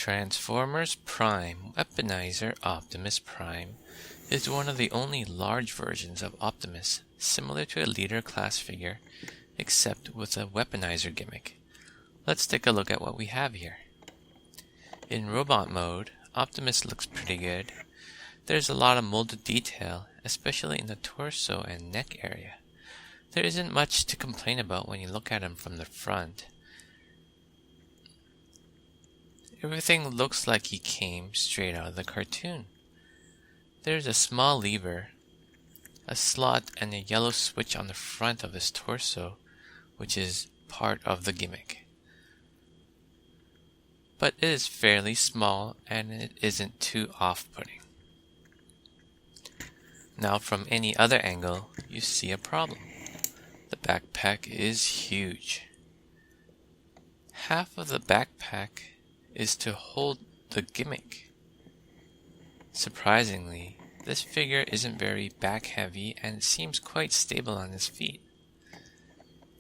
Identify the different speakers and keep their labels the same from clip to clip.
Speaker 1: Transformers Prime Weaponizer Optimus Prime is one of the only large versions of Optimus similar to a leader class figure, except with a weaponizer gimmick. Let's take a look at what we have here. In robot mode, Optimus looks pretty good. There's a lot of molded detail, especially in the torso and neck area. There isn't much to complain about when you look at him from the front. Everything looks like he came straight out of the cartoon. There's a small lever, a slot, and a yellow switch on the front of his torso, which is part of the gimmick. But it is fairly small and it isn't too off-putting. Now from any other angle, you see a problem. The backpack is huge. Half of the backpack is to hold the gimmick. Surprisingly, this figure isn't very back heavy and seems quite stable on his feet.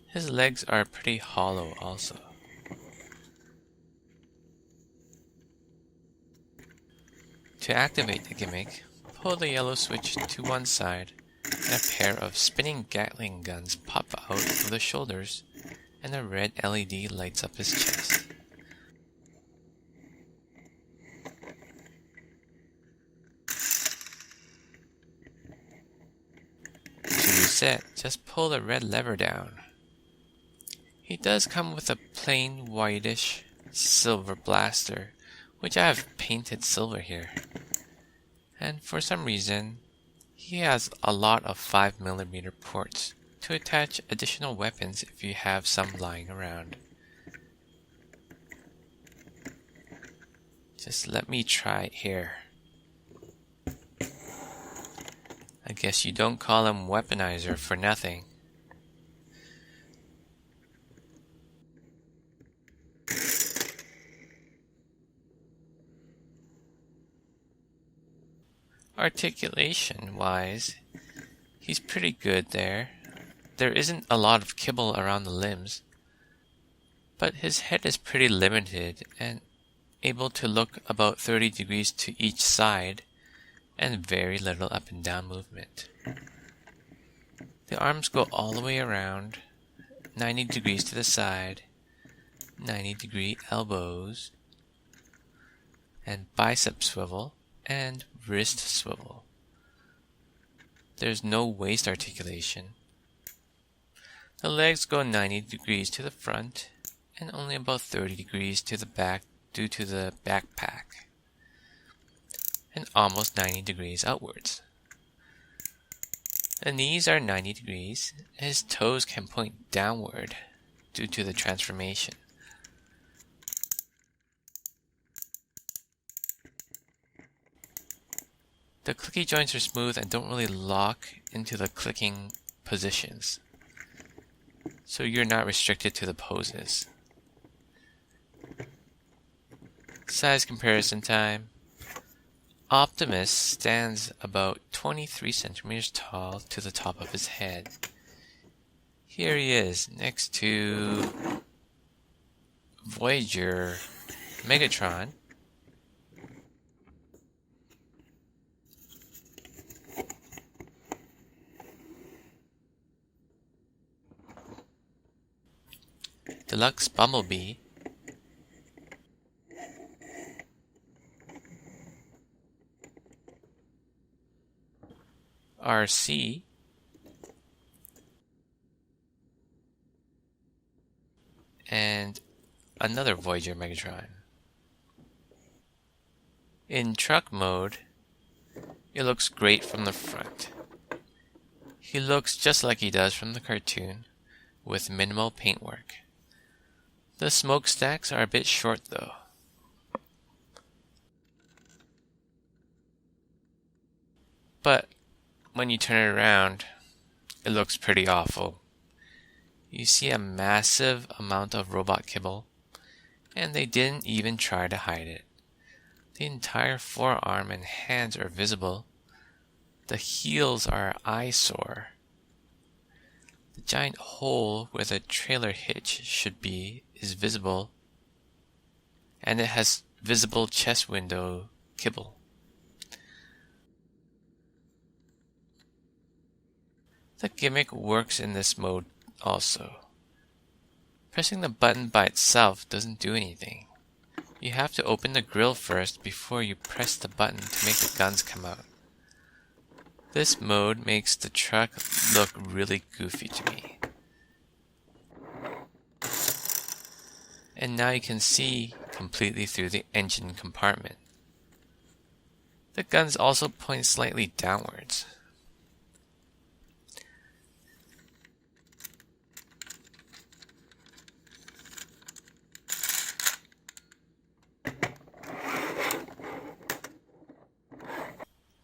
Speaker 1: His legs are pretty hollow also. To activate the gimmick, pull the yellow switch to one side and a pair of spinning Gatling guns pop out of the shoulders and a red LED lights up his chest. To reset, just pull the red lever down. He does come with a plain whitish silver blaster, which I have painted silver here. And for some reason, he has a lot of 5mm ports to attach additional weapons if you have some lying around. Just let me try it here. I guess you don't call him Weaponizer for nothing. Articulation wise, he's pretty good there. There isn't a lot of kibble around the limbs, but his head is pretty limited and able to look about 30 degrees to each side and very little up and down movement. The arms go all the way around, 90 degrees to the side, 90-degree elbows, and bicep swivel, and wrist swivel. There's no waist articulation. The legs go 90 degrees to the front and only about 30 degrees to the back due to the backpack, and almost 90 degrees outwards. The knees are 90 degrees, and his toes can point downward due to the transformation. The clicky joints are smooth and don't really lock into the clicking positions, so you're not restricted to the poses. Size comparison time. Optimus stands about 23 centimeters tall to the top of his head. Here he is next to Voyager Megatron, Deluxe Bumblebee, RC, and another Voyager Megatron. In truck mode, it looks great from the front. He looks just like he does from the cartoon, with minimal paintwork. The smokestacks are a bit short though. But when you turn it around, it looks pretty awful. You see a massive amount of robot kibble, and they didn't even try to hide it. The entire forearm and hands are visible. The heels are eyesore. The giant hole where the trailer hitch should be is visible, and it has visible chest window kibble. The gimmick works in this mode also. Pressing the button by itself doesn't do anything. You have to open the grill first before you press the button to make the guns come out. This mode makes the truck look really goofy to me. And now you can see completely through the engine compartment. The guns also point slightly downwards.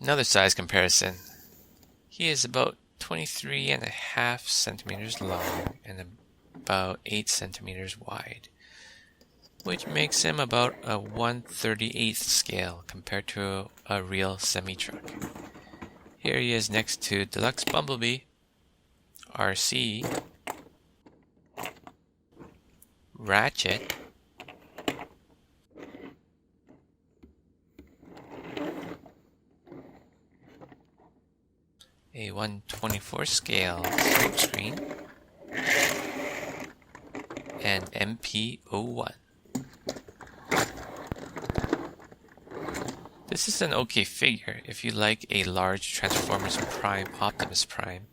Speaker 1: Another size comparison. He is about 23.5 centimeters long and about 8 centimeters wide, which makes him about a 1/38 scale compared to a real semi-truck. Here he is next to Deluxe Bumblebee, RC, Ratchet, a 1/24 scale screen, and MP01. This is an okay figure if you like a large Transformers Prime Optimus Prime.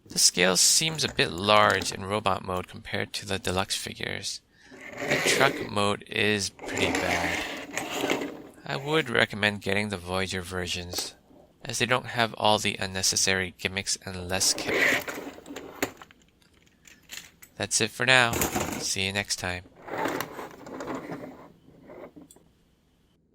Speaker 1: The scale seems a bit large in robot mode compared to the deluxe figures. The truck mode is pretty bad. I would recommend getting the Voyager versions, as they don't have all the unnecessary gimmicks and less kibble. That's it for now. See you next time.